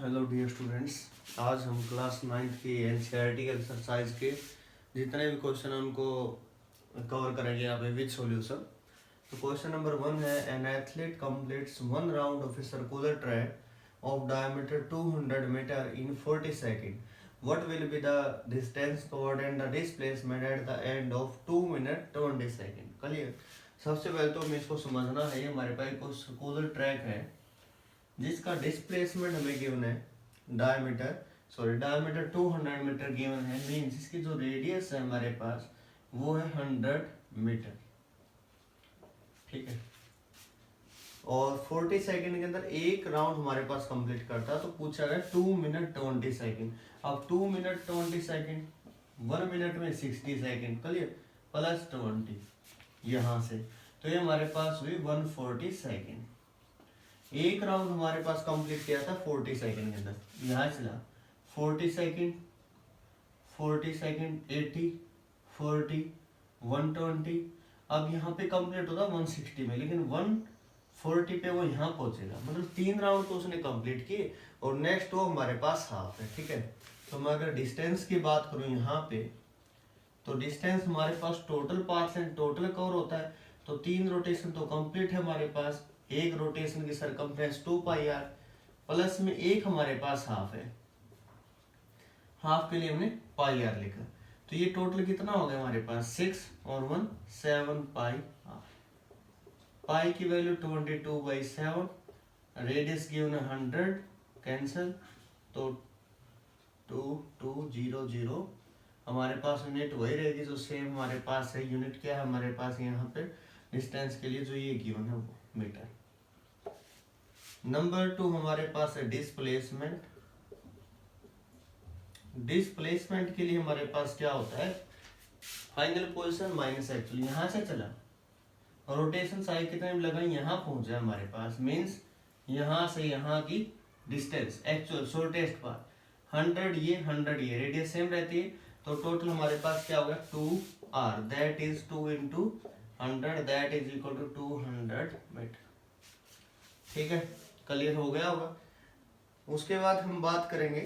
Hello dear students, आज हम class 9th की एनसीईआरटी के एक्सरसाइज के जितने भी क्वेश्चन हैं उनको कवर करेंगे यहाँ पे विद सॉल्यूशन। तो क्वेश्चन नंबर 1 है, an athlete completes one round of a circular track of diameter 200 metre in 40 second. What will be the distance covered and the displacement at the end of 2 minute 20 second. Clear. सबसे पहले तो हमें इसको समझना है, हमारे पास एक सर्कुलर ट्रैक है जिसका डिस्प्लेसमेंट हमें गिवन है डायमीटर 200 मीटर गिवन है। मींस इसकी जो रेडियस है हमारे पास वो है 100 मीटर, ठीक है। और 40 सेकंड के अंदर एक राउंड हमारे पास कंप्लीट करता है, तो पूछा गया 2 मिनट 20 सेकंड। अब 2 मिनट 20 सेकंड 1 मिनट में 60 सेकंड, क्लियर, प्लस 20 यहाँ से, तो ये हमारे पास हुई 140 सेकंड। एक राउंड हमारे पास कंप्लीट किया था 40 सेकंड के अंदर, यहाँ चला 40 सेकंड 80 40 120। अब यहाँ पे कंप्लीट होता 160 में, लेकिन 140 पे वो यहाँ पहुंचेगा, मतलब 3 राउंड तो उसने कंप्लीट किए और नेक्स्ट वो हमारे पास हाफ है, ठीक है। तो मैं अगर डिस्टेंस की बात करूँ यहाँ पे, तो डिस्टेंस हमारे पास total path length total cover होता है, तो 3 रोटेशन तो कंप्लीट है हमारे पास। एक रोटेशन की सरकमफ्रेंस 2πr प्लस में एक हमारे पास हाफ है, हाफ के लिए हमने πr लिखा, तो ये टोटल कितना हो गया हमारे पास 6 और 1 7 पाई हाफ। पाई की वैल्यू 22/7, रेडियस गिवन है 100, कैंसिल, तो 2200 हमारे पास यूनिट वही रहेगी जो सेम हमारे पास है। यूनिट क्या है हमारे पास यहाँ पे डिस्टेंस के लिए, जो ये गिवन है वो मीटर। नंबर 2 हमारे पास है डिस्प्लेसमेंट। डिस्प्लेसमेंट के लिए हमारे पास क्या होता है, फाइनल पोजीशन माइनस एक्चुअल, यहाँ से चला रोटेशन साइड कितने में लगा, यहाँ पहुंचा हमारे पास, मींस यहाँ से यहाँ की डिस्टेंस एक्चुअल शॉर्टेस्ट पाथ 100 ये रेडियस सेम रहती है, तो टोटल हमारे पास क्या होगा 2r, that is 2 into 100, that is equal to 200 metre, ठीक है। क्लियर हो गया होगा। उसके बाद हम बात करेंगे,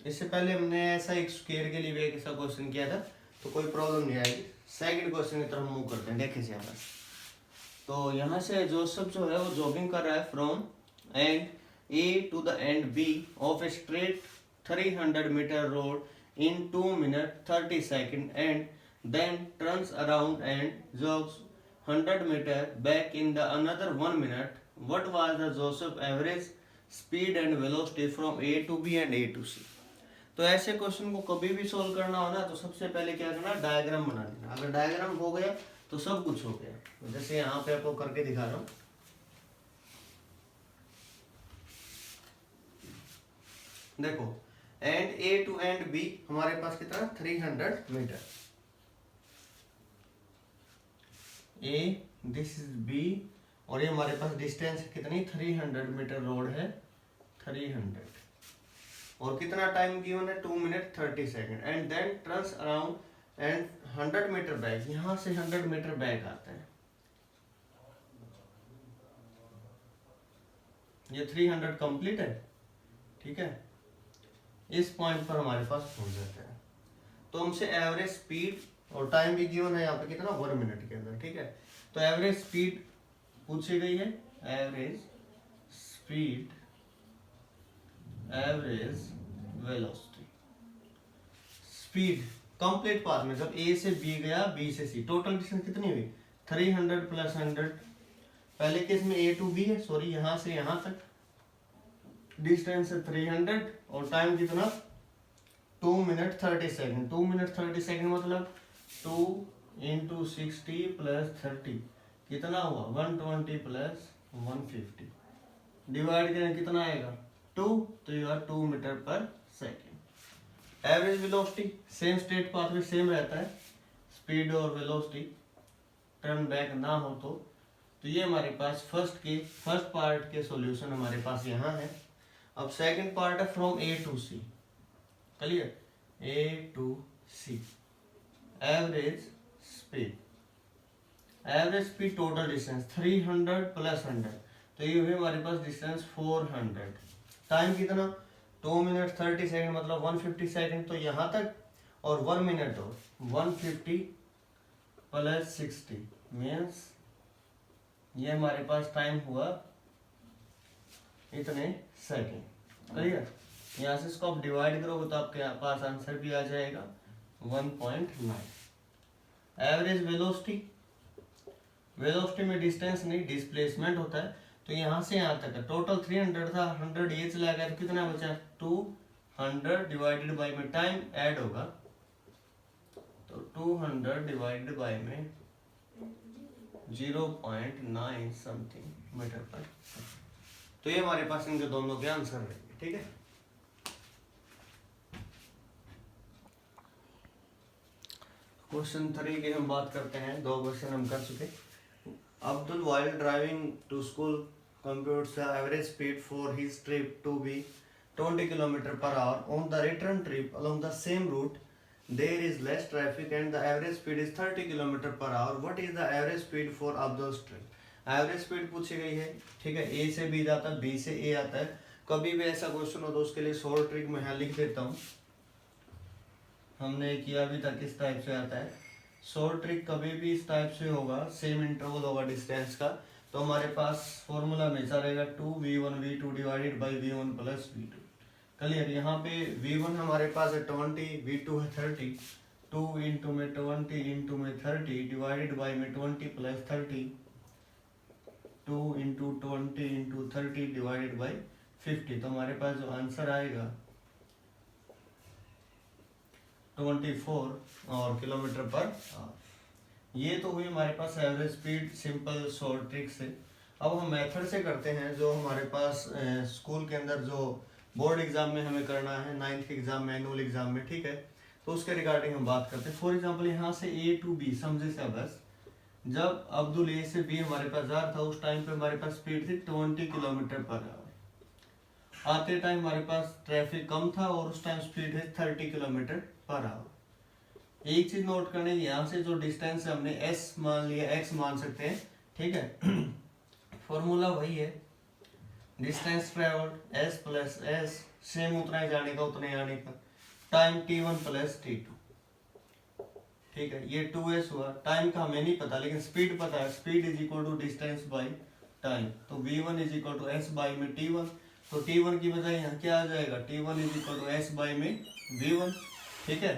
इससे पहले हमने ऐसा एक स्क्वायर के लिए भी एक ऐसा क्वेश्चन किया था, तो कोई प्रॉब्लम नहीं आएगी। सेकंड क्वेश्चन की तरफ मूव करते हैं, देखिए यहाँ पर। तो यहाँ से जोसेफ जो है वो जॉगिंग कर रहा है from end A to the end B of a straight 300 metre road in 2 minute 30 second and then turns around and jogs 100 metre back in the another 1 minute. What was the Joseph average speed and velocity from A to B and A to C? तो ऐसे question को कभी भी solve करना हो ना, तो सबसे पहले क्या करना, डायग्राम बना देना। अगर डायग्राम हो गया तो सब कुछ हो गया। जैसे यहाँ पे आपको करके दिखा रहा हूँ, देखो end A to end B हमारे पास कितना 300 metre, A this is B, और ये हमारे पास डिस्टेंस कितनी 300 मीटर रोड है 300, और कितना टाइम गिवन है 2 minute 30 second and then turns around and 100 metre back, यहां से 100 मीटर बैक आता है, ये 300 कंप्लीट है, ठीक है। इस पॉइंट पर हमारे पास पहुंच जाता है, तो हमसे एवरेज स्पीड और टाइम भी गिवन है यहाँ पे कितना 1 मिनट के अंदर, ठीक है। तो एवरेज स्पीड पूछी गई है, average speed average velocity, speed complete path में जब ए से बी गया बी से सी, टोटल डिस्टेंस कितनी हुई 300 प्लस 100। पहले केस में ए टू बी है, सॉरी यहाँ से यहाँ तक डिस्टेंस है 300 और टाइम कितना 2 मिनट 30 सेकंड। 2 मिनट 30 सेकंड मतलब 2 into 60 प्लस 30 कितना हुआ 120 प्लस 150, डिवाइड करें कितना आएगा 2, तो यू आर 2 मीटर पर second. Average velocity same straight path में सेम रहता है, स्पीड और वेलोसिटी टर्न बैक ना हो तो ये हमारे पास फर्स्ट पार्ट के सॉल्यूशन हमारे पास यहाँ है। अब सेकंड पार्ट है from A to C, clear, A to C average speed total distance 300 plus 100, तो ये हुई हमारे पास डिस्टेंस 400, टाइम कितना 2 मिनट 30 सेकंड मतलब 150 सेकंड, तो यहाँ तक, और 1 मिनट और 150 प्लस 60 मीन्स ये हमारे पास टाइम हुआ इतने सेकंड। क्लियर? यहाँ से इसको आप डिवाइड करोगे तो आपके पास आंसर भी आ जाएगा 1.9। एवरेज वेलोसिटी, वेलोसिटी में डिस्टेंस नहीं डिस्प्लेसमेंट होता है, तो यहाँ से यहाँ तक टोटल 300 था, 100 ये चला गया तो कितना बचा 200 डिवाइडेड बाई में टाइम ऐड होगा, तो 200 डिवाइडेड बाई में 0.9 समथिंग मीटर पर। तो ये हमारे पास इनके दोनों के आंसर रहेंगे। ठीक है, क्वेश्चन 3 की हम बात करते हैं। 2 क्वेश्चन हम कर चुके। Abdul, while driving to school, computes the average speed for his trip to be 20 km per hour. On the return trip along the same route, there is less traffic and the average speed is 30 km per hour. What is the average speed for Abdul's trip? Average speed पूछी गई है। ठीक है, ए से B जाता है, B से ए आता है। कभी भी ऐसा क्वेश्चन हो तो उसके लिए शॉर्ट ट्रिक मैं यहाँ लिख देता हूँ। हमने किया अभी तक इस टाइप से आता है। शॉर्ट ट्रिक कभी भी इस टाइप से होगा, सेम इंटरवल होगा डिस्टेंस का, तो हमारे पास फॉर्मूला हमेशा रहेगा 2v1v2 divided by v1 plus v2। Clear? यहाँ पे v1 हमारे पास है 20, v2 है 30, 2 इंटू में 20 इंटू में 30 डिवाइडेड बाई में 20 plus 30, 2 into 20 into 30 divided by 50। तो हमारे पास जो आंसर आएगा 24 और किलोमीटर पर आवर। ये तो हुई हमारे पास average speed simple short trick से। अब हम मेथड से करते हैं, जो हमारे पास स्कूल के अंदर जो बोर्ड एग्जाम में हमें करना है, 9th के एग्जाम में, एनुअल एग्जाम में। ठीक है, तो उसके रिगार्डिंग हम बात करते हैं। फॉर एग्जाम्पल यहाँ से ए टू बी समझे से बस, जब अब्दुल ए से बी हमारे पास जा रहा था उस टाइम पे हमारे पास स्पीड थी 20 किलोमीटर पर आवर। आते टाइम हमारे पास ट्रैफिक कम था और उस टाइम स्पीड है 30 किलोमीटर पर आवर। एक चीज नोट करने, यहाँ से जो डिस्टेंस है हमने s मान लिया, x मान सकते हैं। ठीक है, फॉर्मूला वही है, distance travelled s plus s, same उतना ही जाने का उतना ही आने का, टाइम t1 प्लस t2। ठीक है, ये 2s हुआ। टाइम का हमें नहीं पता लेकिन स्पीड पता है, speed is equal to distance by time, तो v1 is equal to s by में t1। तो t1 की बजाय यहाँ क्या आ जाएगा, t1 is equal to s by में v1। ठीक है,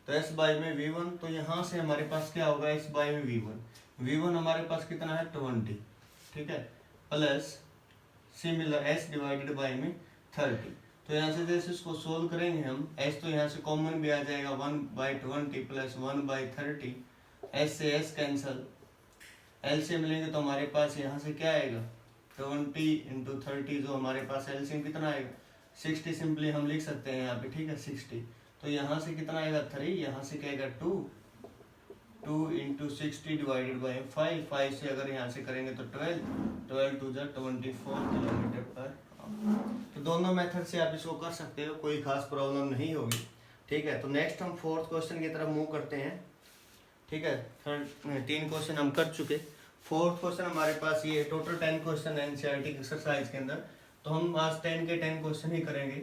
तो s बाई में v1, तो यहाँ से हमारे पास क्या होगा s बाई में v1। v1 हमारे पास कितना है 20। ठीक है, plus similar s divided by में 30। तो यहाँ से जैसे इसको सोल्व करेंगे हम, s तो यहाँ से कॉमन भी आ जाएगा 1/20 प्लस 1/30, s से s कैंसल, l से मिलेंगे तो हमारे पास यहाँ से क्या आएगा 20 इंटू 30, जो हमारे पास एलसीएम कितना आएगा 60। सिंपली हम लिख सकते हैं यहाँ पे। ठीक है, 60, तो यहाँ से कितना आएगा 3, यहाँ से क्या आएगा 2 इंटू 60 डिवाइडेड बाई 5, 5 से अगर यहाँ से करेंगे तो 12 टू 24 किलोमीटर पर। तो दोनों मेथड से आप इसको कर सकते हो, कोई खास प्रॉब्लम नहीं होगी। ठीक है, तो नेक्स्ट हम 4th क्वेश्चन की तरफ मूव करते हैं। ठीक है, 3 क्वेश्चन हम कर चुके। 4th क्वेश्चन हमारे पास ये टोटल 10 क्वेश्चन है एनसीईआरटी एक्सरसाइज के अंदर, तो हम आज 10 के 10 क्वेश्चन ही करेंगे।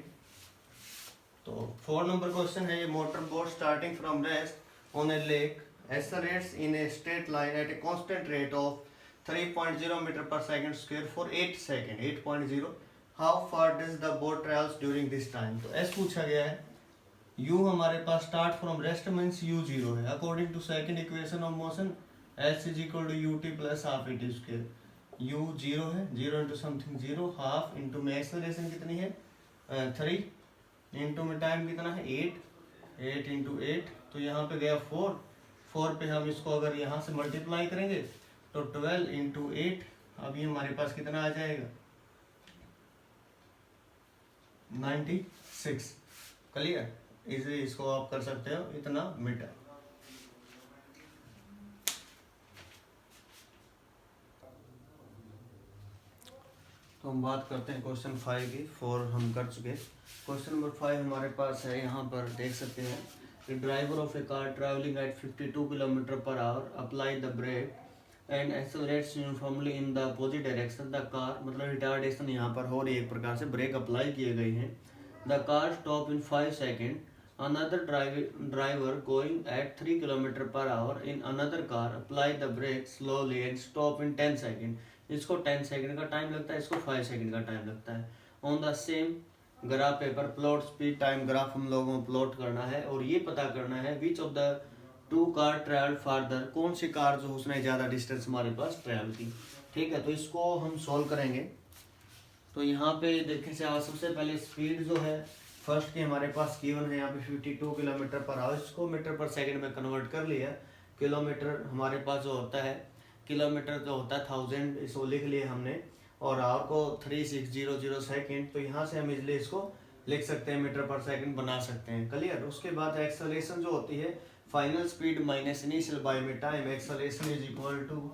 तो 4 नंबर क्वेश्चन है, ये motor boat starting from rest on A lake accelerates in a straight line at a constant rate of 3.0 meter per second square for 8 seconds, 8.0. How far does the boat travels during this time? तो S पूछा गया है। U हमारे पास start from rest means U 0 है। According to second equation of motion S is equal to ut plus half it square. U 0 है, 0 into something 0, half into में acceleration कितनी है 3 इंटू में टाइम कितना है 8 इंटू 8, तो यहाँ पे गया 4 पे हम इसको अगर यहाँ से मल्टीप्लाई करेंगे तो 12 इंटू 8, अभी हमारे पास कितना आ जाएगा 96। क्लियर? इजीली इसको आप कर सकते हो इतना मीटर। तो हम बात करते हैं क्वेश्चन 5 की। 4 हम कर चुके। क्वेश्चन नंबर 5 हमारे पास है, यहाँ पर देख सकते हैं The driver of a car traveling at 52 km per hour apply the brake and accelerates uniformly in the opposite direction. The car मतलब रिटार्डेशन यहाँ पर हो रही है, एक प्रकार से ब्रेक अप्लाई किए गए हैं। The car stop in 5 second, another driver going at 3 km per hour in another car apply the brake slowly and stop in 10 second. इसको 10 सेकेंड का टाइम लगता है, इसको 5 सेकेंड का टाइम लगता है। On the same graph paper plot speed time graph हम लोगों को प्लॉट करना है और ये पता करना है which of the two car travel farther, कौन सी कार जो उसने ज़्यादा डिस्टेंस हमारे पास ट्रेवल की। ठीक है, तो इसको हम सॉल्व करेंगे। तो यहाँ पे देखें से सबसे पहले स्पीड जो है फर्स्ट की हमारे पास गिवन है यहाँ पे 52 किलोमीटर पर आवर, इसको मीटर पर सेकंड में कन्वर्ट कर लिया। किलोमीटर हमारे पास जो होता है, किलोमीटर जो होता है 1000, इसको लिख लिया हमने, और आवर को 3600 सेकेंड। तो यहाँ से हम इजली इसको लिख सकते हैं, मीटर पर सेकंड बना सकते हैं। क्लियर। उसके बाद एक्सेलरेशन जो होती है final speed minus initial by में time, acceleration is equal to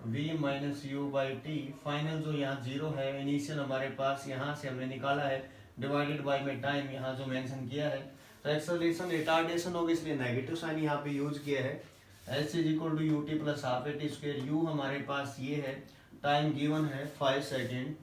v minus U by T. Final जो यहाँ 0 है, इनिशियल हमारे पास यहाँ से हमने निकाला है, डिवाइडेड बाय में टाइम यहाँ जो मेंशन किया है। तो एक्सेलरेशन रिटार्डेशन होगी, इसलिए नेगेटिव साइन यहाँ पे यूज किया है। H is equal to U T plus half A T square. U हमारे पास ये है, टाइम गिवन है 5 सेकेंड,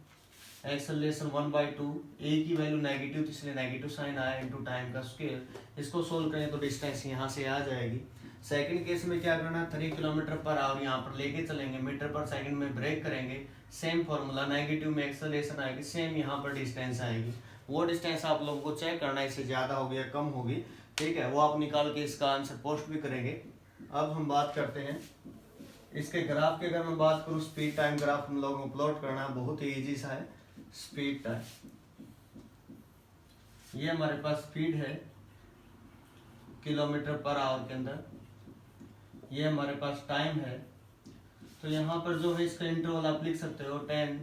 एक्सेलरेशन 1/2, ए की वैल्यू नेगेटिव थी इसलिए नेगेटिव साइन आया इनटू टाइम का स्क्वायर। इसको सोल्व करें तो डिस्टेंस यहाँ से आ जाएगी। सेकंड केस में क्या करना है, 3 किलोमीटर पर आवर यहाँ पर लेके चलेंगे, मीटर पर सेकंड में ब्रेक करेंगे, सेम फॉर्मूला, नेगेटिव में एक्सेलरेशन आएगी, सेम यहाँ पर डिस्टेंस आएगी। वो डिस्टेंस आप लोगों को चेक करना है, इससे ज़्यादा होगी या कम होगी। ठीक है, वो आप निकाल के इसका आंसर पोस्ट भी करेंगे। अब हम बात करते हैं इसके ग्राफ की। अगर मैं बात करूँ स्पीड टाइम ग्राफ हम लोगों को प्लॉट करना बहुत ही ईजी सा है। स्पीड टाइम, ये हमारे पास स्पीड है किलोमीटर पर आवर के अंदर, ये हमारे पास टाइम है। तो यहाँ पर जो है इसका इंटरवल आप लिख सकते हो 10,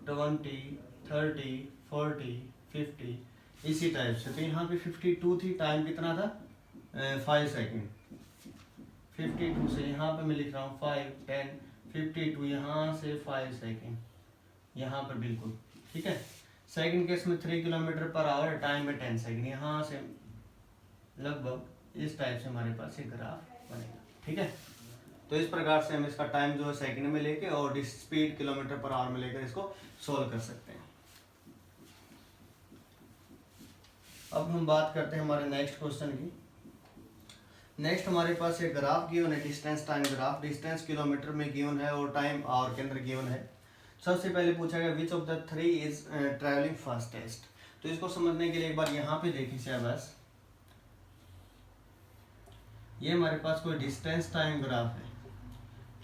20, 30, 40, 50, इसी टाइप से। तो यहाँ पे 52 थी, टाइम कितना था 5 सेकेंड। 52 से यहाँ पे मैं लिख रहा हूँ 5, 10, 52, यहाँ से 5 सेकेंड यहाँ पर बिल्कुल। ठीक है, सेकंड केस में 3 किलोमीटर पर आवर, टाइम में 10 सेकेंड, यहाँ से लगभग इस टाइप से हमारे पास एक ग्राफ बनेगा। ठीक है, तो इस प्रकार से हम इसका टाइम जो है सेकंड में लेके और स्पीड किलोमीटर पर आवर में लेकर इसको सोल्व कर सकते हैं। अब हम बात करते हैं हमारे नेक्स्ट क्वेश्चन की। नेक्स्ट हमारे पास एक ग्राफ गिवन है, distance time graph. Distance kilometre में गिवन है और टाइम आवर के अंदर गिवन है। सबसे पहले पूछा गया which of the 3 is travelling fastest. तो इसको समझने के लिए एक बार यहाँ पे देखिए बस, ये हमारे पास कोई डिस्टेंस टाइम ग्राफ है।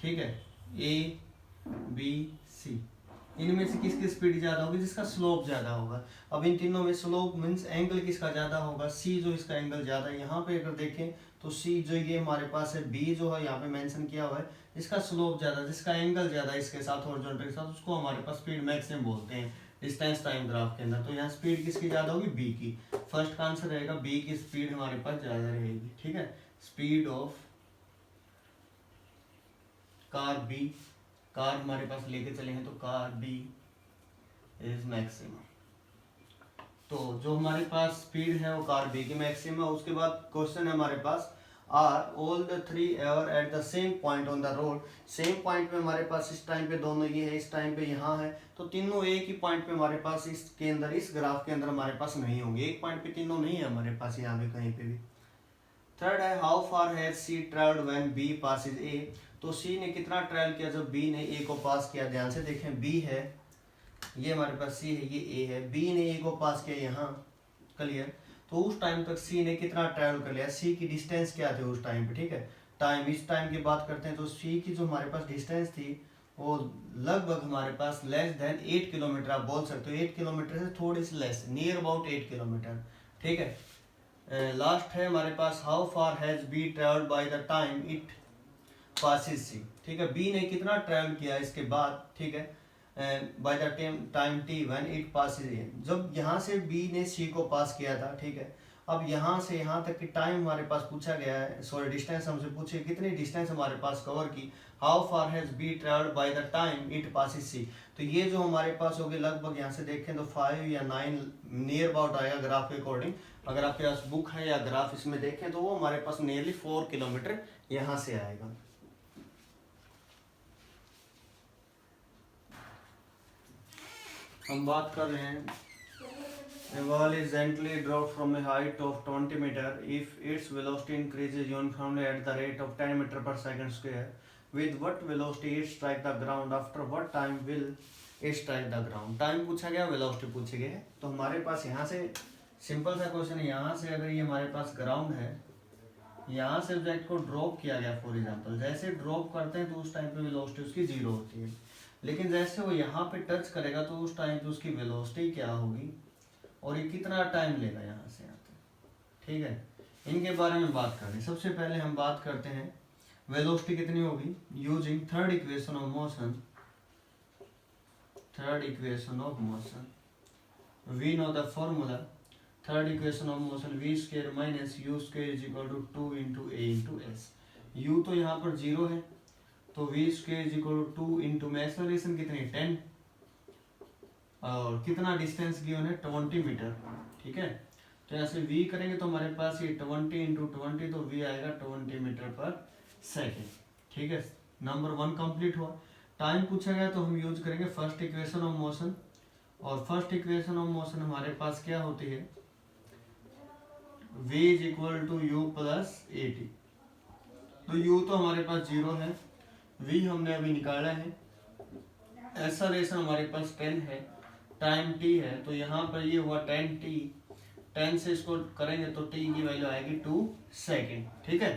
ठीक है, ए बी सी, इनमें से किसकी स्पीड ज्यादा होगी, जिसका स्लोप ज्यादा होगा। अब इन तीनों में स्लोप मीन्स एंगल किसका ज्यादा होगा, सी जो इसका एंगल ज्यादा है। यहाँ पे अगर देखें तो सी जो ये हमारे पास है, बी जो है यहाँ पे मेंशन किया हुआ है, इसका स्लोप ज्यादा, जिसका एंगल ज्यादा इसके साथ हॉरिजॉन्टल के साथ, उसको हमारे पास स्पीड मैक्सिमम बोलते हैं डिस्टेंस टाइम ग्राफ के अंदर। तो यहाँ स्पीड किसकी ज्यादा होगी, बी की। फर्स्ट का आंसर रहेगा बी की स्पीड हमारे पास ज्यादा रहेगी। ठीक है, speed of car B, car हमारे पास लेके चलेंगे तो कार बी इज मैक्सिमम। तो जो हमारे पास स्पीड है वो कार बी की मैक्सिमम है। उसके बाद क्वेश्चन है हमारे पास, are all the 3 ever at the same point on the road. Same point पे हमारे पास इस टाइम पे दोनों ये है, इस टाइम पे यहाँ है, तो तीनों एक ही पॉइंट पे हमारे पास इसके अंदर, इस ग्राफ के अंदर हमारे पास नहीं होंगे। एक पॉइंट पे तीनों नहीं है हमारे पास यहाँ पे कहीं पे भी। थर्ड है, how far has C travelled when B passes A. तो सी ने कितना ट्रेवल किया जब बी ने ए को पास किया। ध्यान से देखें, बी है, ये हमारे पास सी है, ये ए है, बी ने ए को पास किया यहाँ। क्लियर। तो उस टाइम तक सी ने कितना ट्रेवल कर लिया, सी की डिस्टेंस क्या थी उस टाइम पे। ठीक है, टाइम, इस टाइम की बात करते हैं तो सी की जो हमारे पास डिस्टेंस थी वो लगभग हमारे पास लेस देन 8 किलोमीटर आप बोल सकते हो। 8 किलोमीटर से थोड़ी सी लेस, नियर अबाउट 8 किलोमीटर। ठीक है, लास्ट है हमारे पास, how far has B travelled by the time it passes C. ठीक है, बी ने कितना ट्रेवल किया इसके बाद। ठीक है, by the time T when it passes A, जब यहाँ से बी ने सी को पास किया था। ठीक है, अब यहाँ से यहाँ तक की टाइम हमारे पास पूछा गया है, सॉरी डिस्टेंस हमसे पूछे कितनी डिस्टेंस हमारे पास कवर की। How far has B travelled by the time it passes C. तो ये जो हमारे पास होगी लगभग, यहाँ से देखें तो 5 या 9 नियर अबाउट आएगा ग्राफ के अकॉर्डिंग। अगर आपके पास बुक है या ग्राफ इसमें देखें तो वो हमारे पास नियरली 4 किलोमीटर यहाँ से आएगा। हम बात कर रहे हैं A ball is gently dropped from a height of 20 meter if its velocity increases uniformly at the rate of 10 meter per second square. With what velocity it strike the ground? After what time will it strike the ground? Time पूछा गया, velocity पूछी गई है। तो हमारे पास यहाँ से सिंपल सा क्वेश्चन है, यहाँ से अगर ये हमारे पास ग्राउंड है, यहाँ से ऑब्जेक्ट को ड्रॉप किया गया फॉर एग्जांपल, जैसे ड्रॉप करते हैं तो उस टाइम पे वेलोसिटी उसकी जीरो होती है, लेकिन जैसे वो यहाँ पे टच करेगा तो उस टाइम पे उसकी वेलोसिटी क्या होगी और ये कितना टाइम लेगा यहाँ से यहाँ तक। ठीक है, इनके बारे में बात करें। सबसे पहले हम बात करते हैं वेलोसिटी कितनी होगी। Using third equation of motion, third equation of motion we know the formula, third equation of motion v square minus U square is equal to 2 into A into S. U तो यहाँ पर zero है तो v square is equal to 2 into में acceleration कितनी 10 और कितना distance given है 20 मीटर। ठीक है, तो यहाँ से v करेंगे तो हमारे पास ये 20 इंटू 20 तो v आएगा 20 मीटर पर सेकेंड। ठीक है, नंबर 1 कंप्लीट हुआ। टाइम पूछा गया तो हम यूज करेंगे फर्स्ट इक्वेशन ऑफ मोशन, और फर्स्ट इक्वेशन ऑफ मोशन हमारे पास क्या होती है, v is equal to U plus A T. तो u तो हमारे पास जीरो है, v हमने अभी निकाला है, एक्सेलरेशन हमारे पास 10 है, टाइम t है, तो यहाँ पर ये हुआ 10t, 10 से इसको करेंगे तो t की वैल्यू आएगी 2 सेकेंड। ठीक है,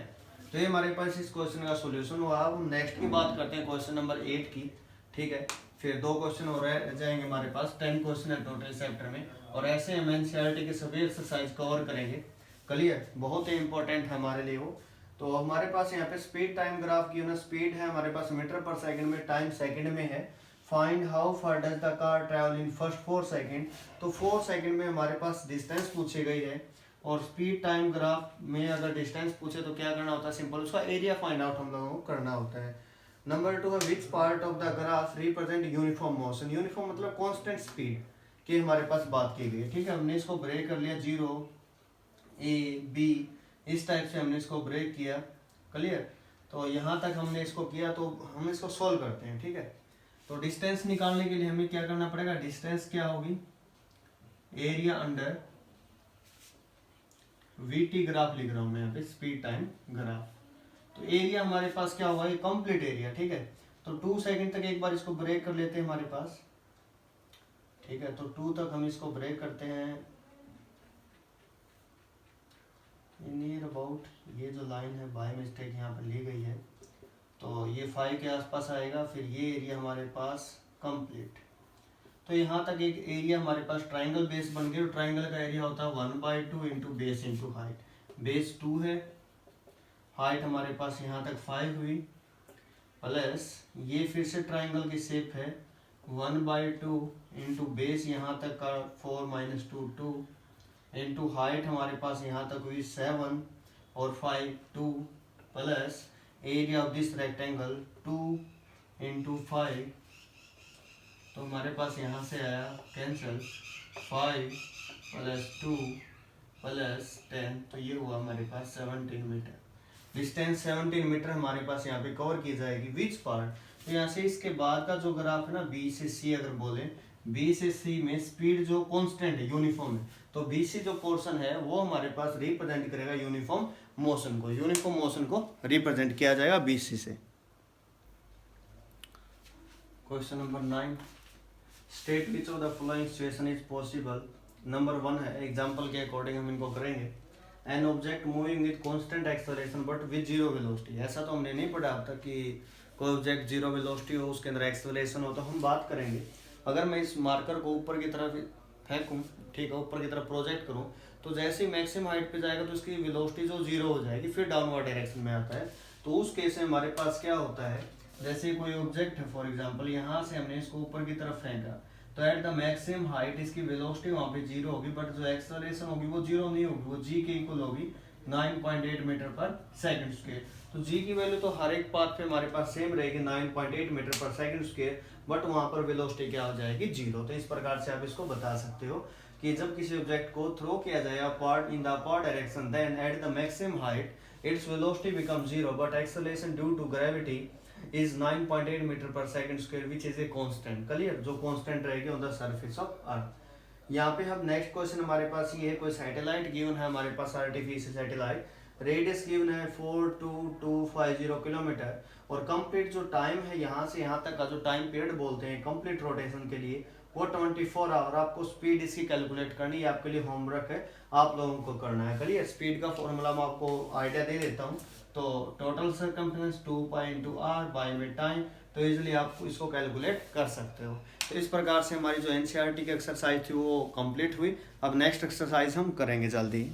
तो ये हमारे पास इस क्वेश्चन का सॉल्यूशन हुआ। अब हम नेक्स्ट की बात करते हैं क्वेश्चन नंबर 8 की। ठीक है, फिर 2 क्वेश्चन और रह जाएंगे हमारे पास, 10 क्वेश्चन है टोटल चैप्टर में, और ऐसे हम एनसीईआरटी के सभी एक्सरसाइज कवर करेंगे। क्लियर, बहुत ही इंपॉर्टेंट है हमारे लिए वो। तो हमारे पास यहाँ पे स्पीड टाइम ग्राफ की ना, स्पीड है हमारे पास मीटर पर सेकंड में, टाइम सेकंड में है। Find how far does the car travel in first 4 second. तो 4 सेकंड में हमारे पास डिस्टेंस पूछी गई है, और स्पीड टाइम ग्राफ में अगर डिस्टेंस पूछे तो क्या करना होता है, सिंपल उसका एरिया फाइंड आउट हम लोगों को करना होता है। नंबर 2 है which part of the graph represent uniform motion. Uniform मतलब कांस्टेंट स्पीड की हमारे पास बात की गई है। ठीक है, हमने इसको ब्रेक कर लिया 0 A B, इस टाइप से हमने इसको ब्रेक किया। क्लियर, तो यहाँ तक हमने इसको किया, तो हम इसको सोल्व करते हैं। ठीक है, तो डिस्टेंस निकालने के लिए हमें क्या करना पड़ेगा, डिस्टेंस क्या होगी, एरिया अंडर VT ग्राफ लिख रहा हूं मैं यहाँ पे, स्पीड टाइम ग्राफ। तो एरिया हमारे पास क्या हुआ, ये कंप्लीट एरिया। ठीक है, तो 2 सेकंड तक एक बार इसको ब्रेक कर लेते हैं हमारे पास। ठीक है, तो 2 तक हम इसको ब्रेक करते हैं नियर अबाउट, ये जो लाइन है बाय मिस्टेक यहाँ पर ली गई है, तो ये 5 के आसपास आएगा। फिर ये एरिया हमारे पास कंप्लीट, तो यहाँ तक एक एरिया हमारे पास ट्राइंगल बेस बन गया। ट्राइंगल का एरिया होता है 1/2 into base into height. Base 2 है, हाइट हमारे पास यहाँ तक 5 हुई, प्लस ये फिर से ट्राइंगल की शेप है 1/2 इंटू बेस यहाँ तक का 4 - 2 2 इंटू हाइट हमारे पास यहाँ तक हुई 7 और 5 2, plus area of this rectangle 2 into 5, तो हमारे पास यहाँ से आया कैंसल 5 + 2 + 10, तो ये हुआ हमारे पास 17 मीटर। डिस्टेंस 17 मीटर हमारे पास यहाँ पे कवर की जाएगी। विच पार्ट, तो यहाँ से इसके बाद का जो ग्राफ है ना, B से C अगर बोले, B से C में स्पीड जो कांस्टेंट है, यूनिफॉर्म है, तो BC जो पोर्शन है वो हमारे पास रिप्रेजेंट करेगा यूनिफॉर्म मोशन को। यूनिफॉर्म मोशन को रिप्रेजेंट किया जाएगा BC से। Question number 9, state which of the following situation is possible. Number 1 है, एग्जांपल के अकॉर्डिंग हम इनको करेंगे। An object moving with constant acceleration but with zero velocity. ऐसा तो हमने नहीं पढ़ा अब तक कि कोई ऑब्जेक्ट जीरो वेलोसिटी हो, उसके अंदर एक्सेलरेशन हो, तो हम बात करेंगे। अगर मैं इस मार्कर को ऊपर की तरफ फेंकूं, ठीक है, ऊपर की तरफ प्रोजेक्ट करूं, तो जैसे ही मैक्सिमम हाइट पे जाएगा तो उसकी वेलोसिटी जो जीरो हो जाएगी, फिर डाउनवर्ड डायरेक्शन में आता है। तो उस केस में हमारे पास क्या होता है, जैसे कोई ऑब्जेक्ट है फॉर एग्जांपल, यहाँ से हमने इसको ऊपर की तरफ फेंका, तो एट द मैक्सिमम हाइट इसकी वेलोसिटी वहाँ पे जीरो होगी, बट जो एक्सेलरेशन होगी वो जीरो नहीं होगी, वो g के इक्वल होगी 9.8 मीटर पर सेकंड स्क्वायर। तो g की वैल्यू तो हर एक पाथ पे हमारे पास सेम रहेगी 9.8 metre per second square, but वहाँ पर वेलोसिटी क्या हो जाएगी, जीरो। तो इस प्रकार से आप इसको बता सकते हो कि जब किसी ऑब्जेक्ट को थ्रो किया जाए upward in the upward direction, then at the maximum height its velocity become zero, but acceleration due to gravity is 9.8 metre per second square, which is a constant. Clear, जो constant रहेगी on the surface of earth. यहाँ पे हम next question हमारे पास ये है, कोई सैटेलाइट गिवन है हमारे पास, आर्टिफिशियल सैटेलाइट, रेडियस गिवन है 42250 किलोमीटर, और कंप्लीट जो टाइम है यहाँ से यहाँ तक का जो टाइम पीरियड बोलते हैं कंप्लीट रोटेशन के लिए वो 24 आवर। आपको स्पीड इसकी कैलकुलेट करनी है, आपके लिए होमवर्क है, आप लोगों को करना है। चलिए स्पीड का फॉर्मूला मैं आपको आइडिया दे देता हूँ। तो टोटल सर्कमफ्रेंस 2 r बाय में टाइम, तो इजीली आप इसको कैलकुलेट कर सकते हो। तो इस प्रकार से हमारी जो एनसीईआरटी की एक्सरसाइज थी वो कंप्लीट हुई। अब नेक्स्ट एक्सरसाइज हम करेंगे जल्दी।